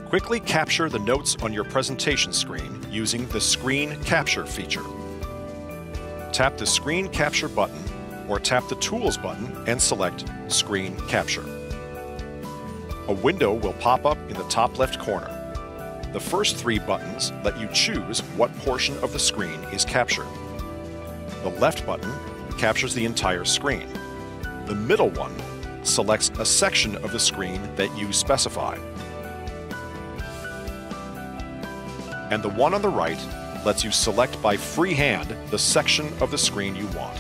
Quickly capture the notes on your presentation screen using the Screen Capture feature. Tap the Screen Capture button or tap the Tools button and select Screen Capture. A window will pop up in the top left corner. The first three buttons let you choose what portion of the screen is captured. The left button captures the entire screen. The middle one selects a section of the screen that you specify. And the one on the right lets you select by freehand the section of the screen you want.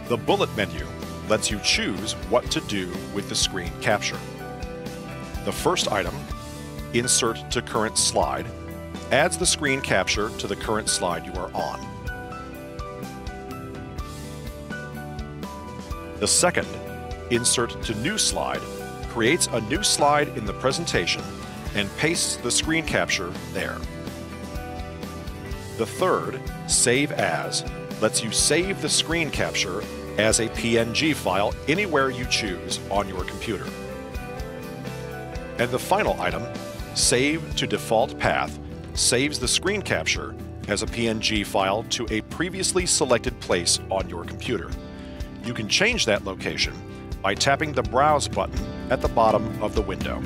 The bullet menu lets you choose what to do with the screen capture. The first item, Insert to Current Slide, adds the screen capture to the current slide you are on. The second, Insert to New Slide, creates a new slide in the presentation and pastes the screen capture there. The third, Save As, lets you save the screen capture as a PNG file anywhere you choose on your computer. And the final item, Save to Default Path, saves the screen capture as a PNG file to a previously selected place on your computer. You can change that location by tapping the Browse button at the bottom of the window.